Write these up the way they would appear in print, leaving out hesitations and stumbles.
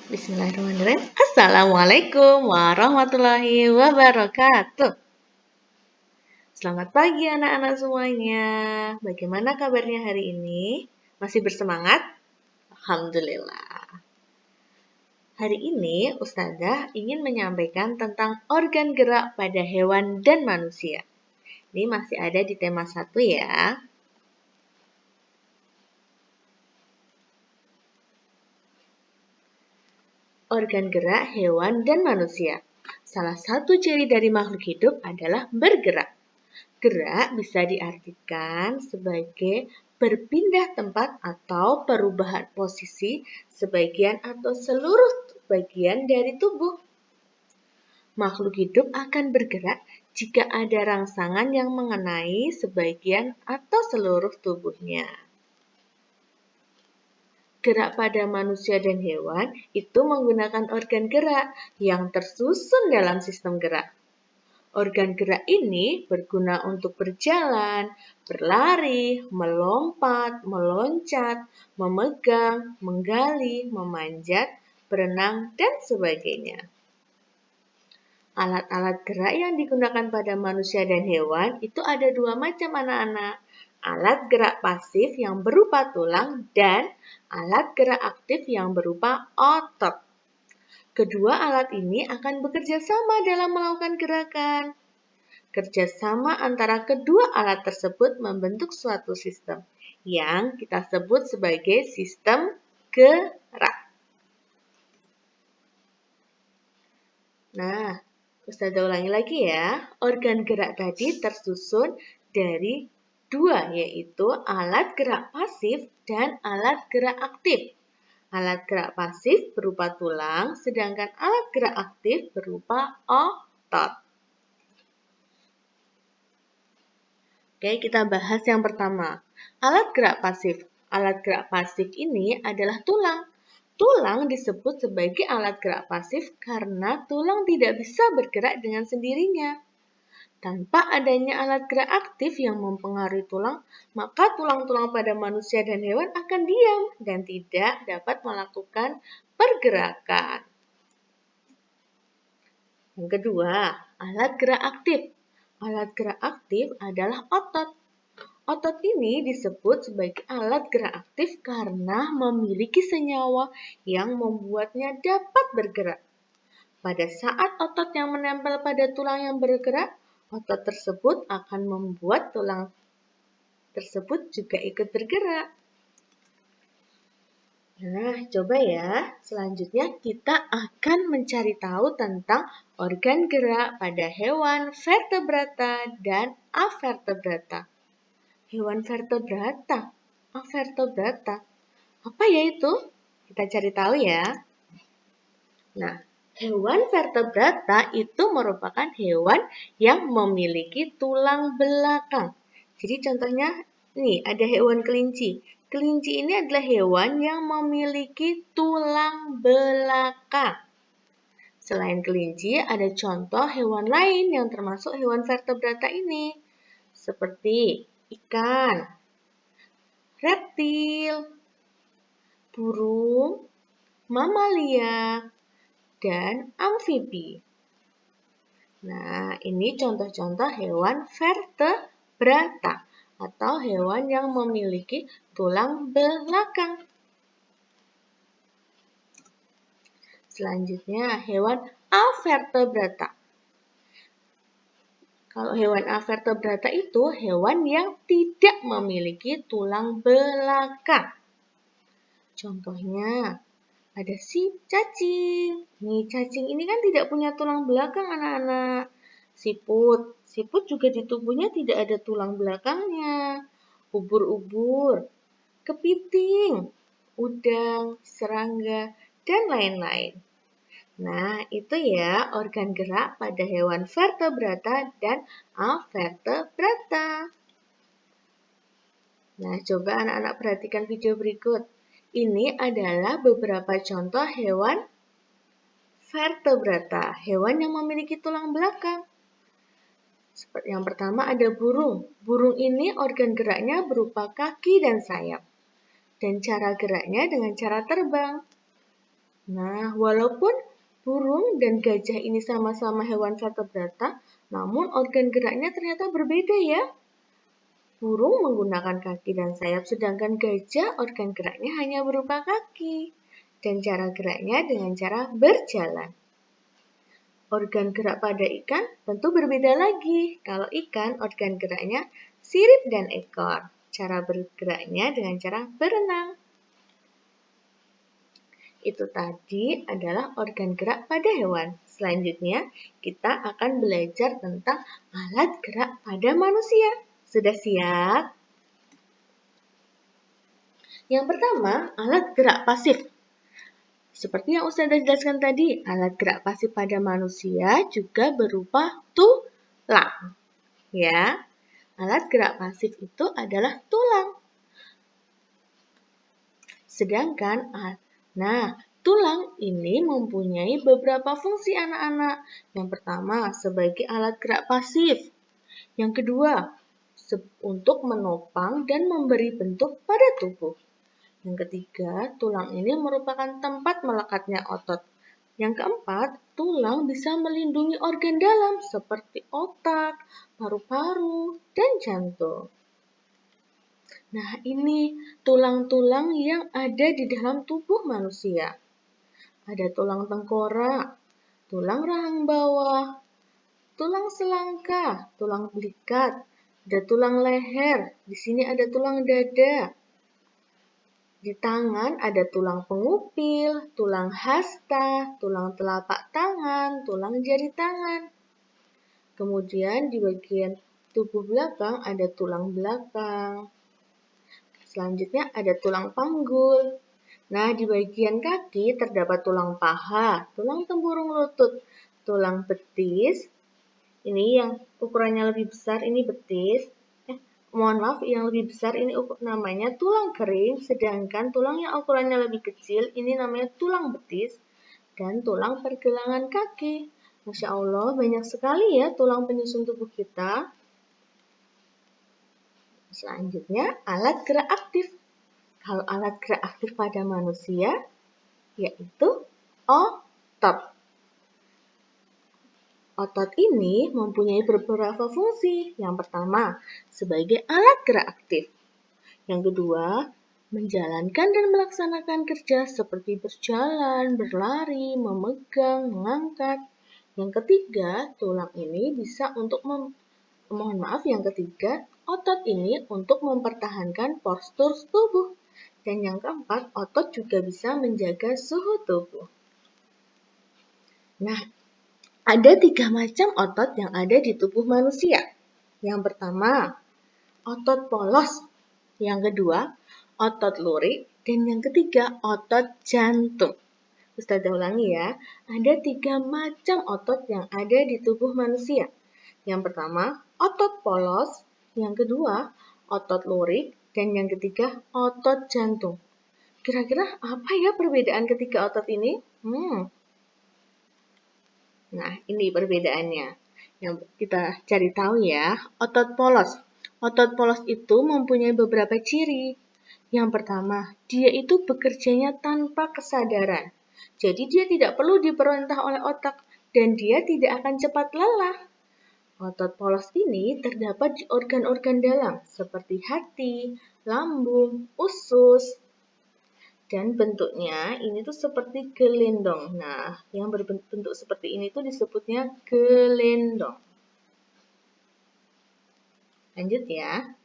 Bismillahirrahmanirrahim. Assalamualaikum warahmatullahi wabarakatuh. Selamat pagi anak-anak semuanya. Bagaimana kabarnya hari ini? Masih bersemangat? Alhamdulillah. Hari ini Ustazah ingin menyampaikan tentang organ gerak pada hewan dan manusia. Ini masih ada di tema 1 ya. Organ gerak hewan dan manusia. Salah satu ciri dari makhluk hidup adalah bergerak. Gerak bisa diartikan sebagai berpindah tempat atau perubahan posisi sebagian atau seluruh bagian dari tubuh. Makhluk hidup akan bergerak jika ada rangsangan yang mengenai sebagian atau seluruh tubuhnya. Gerak pada manusia dan hewan itu menggunakan organ gerak yang tersusun dalam sistem gerak. Organ gerak ini berguna untuk berjalan, berlari, melompat, meloncat, memegang, menggali, memanjat, berenang, dan sebagainya. Alat-alat gerak yang digunakan pada manusia dan hewan itu ada 2 macam anak-anak. Alat gerak pasif yang berupa tulang dan alat gerak aktif yang berupa otot. Kedua alat ini akan bekerja sama dalam melakukan gerakan. Kerjasama antara kedua alat tersebut membentuk suatu sistem yang kita sebut sebagai sistem gerak. Nah, Ustazah ulangi lagi ya. Organ gerak tadi tersusun dari 2, yaitu alat gerak pasif dan alat gerak aktif. Alat gerak pasif berupa tulang, sedangkan alat gerak aktif berupa otot. Oke, kita bahas yang pertama. Alat gerak pasif. Alat gerak pasif ini adalah tulang. Tulang disebut sebagai alat gerak pasif karena tulang tidak bisa bergerak dengan sendirinya. Tanpa adanya alat gerak aktif yang mempengaruhi tulang, maka tulang-tulang pada manusia dan hewan akan diam dan tidak dapat melakukan pergerakan. Yang kedua, alat gerak aktif. Alat gerak aktif adalah otot. Otot ini disebut sebagai alat gerak aktif karena memiliki senyawa yang membuatnya dapat bergerak. Pada saat otot yang menempel pada tulang yang bergerak, otot tersebut akan membuat tulang tersebut juga ikut bergerak. Nah, coba ya. Selanjutnya kita akan mencari tahu tentang organ gerak pada hewan vertebrata dan avertebrata. Hewan vertebrata, avertebrata. Apa ya itu? Kita cari tahu ya. Nah, hewan vertebrata itu merupakan hewan yang memiliki tulang belakang. Jadi contohnya, nih ada hewan kelinci. Kelinci ini adalah hewan yang memiliki tulang belakang. Selain kelinci, ada contoh hewan lain yang termasuk hewan vertebrata ini. Seperti ikan, reptil, burung, mamalia, dan amfibi. Nah, ini contoh-contoh hewan vertebrata atau hewan yang memiliki tulang belakang. Selanjutnya, hewan avertebrata. Kalau hewan avertebrata itu hewan yang tidak memiliki tulang belakang. Contohnya, ada si cacing. Nih, cacing ini kan tidak punya tulang belakang anak-anak. Siput. Siput juga di tubuhnya tidak ada tulang belakangnya. Ubur-ubur, kepiting, udang, serangga, dan lain-lain. Nah, itu ya organ gerak pada hewan vertebrata dan avertebrata. Nah, coba anak-anak perhatikan video berikut. Ini adalah beberapa contoh hewan vertebrata, hewan yang memiliki tulang belakang. Seperti yang pertama ada burung. Burung ini organ geraknya berupa kaki dan sayap. Dan cara geraknya dengan cara terbang. Nah, walaupun burung dan gajah ini sama-sama hewan vertebrata, namun organ geraknya ternyata berbeda ya. Burung menggunakan kaki dan sayap, sedangkan gajah organ geraknya hanya berupa kaki. Dan cara geraknya dengan cara berjalan. Organ gerak pada ikan tentu berbeda lagi. Kalau ikan, organ geraknya sirip dan ekor. Cara bergeraknya dengan cara berenang. Itu tadi adalah organ gerak pada hewan. Selanjutnya, kita akan belajar tentang alat gerak pada manusia. Sudah siap? Yang pertama, alat gerak pasif. Seperti yang Ustazah jelaskan tadi, alat gerak pasif pada manusia juga berupa tulang. Ya, alat gerak pasif itu adalah tulang. Sedangkan, tulang ini mempunyai beberapa fungsi anak-anak. Yang pertama, sebagai alat gerak pasif. Yang kedua, untuk menopang dan memberi bentuk pada tubuh. Yang ketiga, tulang ini merupakan tempat melekatnya otot. Yang keempat, tulang bisa melindungi organ dalam seperti otak, paru-paru, dan jantung. Nah, ini tulang-tulang yang ada di dalam tubuh manusia. Ada tulang tengkorak, tulang rahang bawah, tulang selangka, tulang belikat, ada tulang leher, di sini ada tulang dada. Di tangan ada tulang pengupil, tulang hasta, tulang telapak tangan, tulang jari tangan. Kemudian di bagian tubuh belakang ada tulang belakang. Selanjutnya ada tulang panggul. Nah, di bagian kaki terdapat tulang paha, tulang tempurung lutut, tulang betis. Ini yang ukurannya lebih besar, ini betis. Mohon maaf, yang lebih besar ini namanya tulang kering, sedangkan tulang yang ukurannya lebih kecil ini namanya tulang betis dan tulang pergelangan kaki. Masya Allah, banyak sekali ya tulang penyusun tubuh kita. Selanjutnya, alat gerak aktif. Kalau alat gerak aktif pada manusia, yaitu otot. Otot ini mempunyai beberapa fungsi. Yang pertama, sebagai alat gerak aktif. Yang kedua, menjalankan dan melaksanakan kerja seperti berjalan, berlari, memegang, mengangkat. Yang ketiga, tulang ini bisa untuk yang ketiga, otot ini untuk mempertahankan postur tubuh. Dan yang keempat, otot juga bisa menjaga suhu tubuh. Nah, ada 3 macam otot yang ada di tubuh manusia. Yang pertama, otot polos. Yang kedua, otot lurik. Dan yang ketiga, otot jantung. Ustazah ulangi ya, ada 3 macam otot yang ada di tubuh manusia. Yang pertama, otot polos. Yang kedua, otot lurik. Dan yang ketiga, otot jantung. Kira-kira apa ya perbedaan ketiga otot ini? Nah, ini perbedaannya. Yang kita cari tahu ya, otot polos. Otot polos itu mempunyai beberapa ciri. Yang pertama, dia itu bekerjanya tanpa kesadaran. Jadi dia tidak perlu diperintah oleh otak dan dia tidak akan cepat lelah. Otot polos ini terdapat di organ-organ dalam seperti hati, lambung, usus, dan bentuknya ini tuh seperti gelendong. Nah, yang berbentuk seperti ini tuh disebutnya gelendong. Lanjut ya.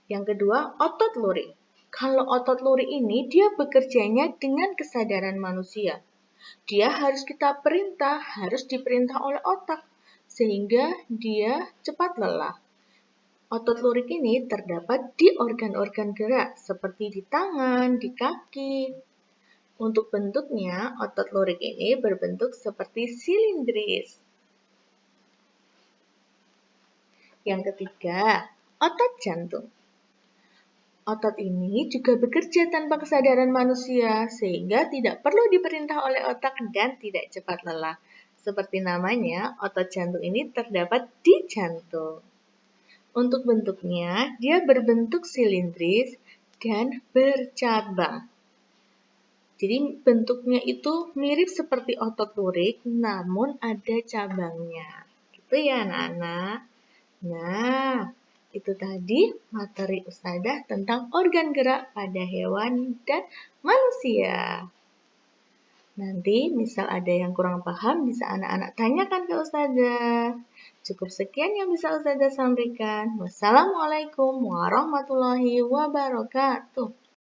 Yang kedua, otot lurik. Kalau otot lurik ini dia bekerjanya dengan kesadaran manusia. Dia harus kita perintah, harus diperintah oleh otak sehingga dia cepat lelah. Otot lurik ini terdapat di organ-organ gerak seperti di tangan, di kaki. Untuk bentuknya, otot lurik ini berbentuk seperti silindris. Yang ketiga, otot jantung. Otot ini juga bekerja tanpa kesadaran manusia, sehingga tidak perlu diperintah oleh otak dan tidak cepat lelah. Seperti namanya, otot jantung ini terdapat di jantung. Untuk bentuknya, dia berbentuk silindris dan bercabang. Jadi bentuknya itu mirip seperti otot lurik, namun ada cabangnya. Gitu ya anak-anak. Nah, itu tadi materi Ustazah tentang organ gerak pada hewan dan manusia. Nanti misal ada yang kurang paham bisa anak-anak tanyakan ke Ustazah. Cukup sekian yang bisa Ustazah sampaikan. Wassalamualaikum warahmatullahi wabarakatuh.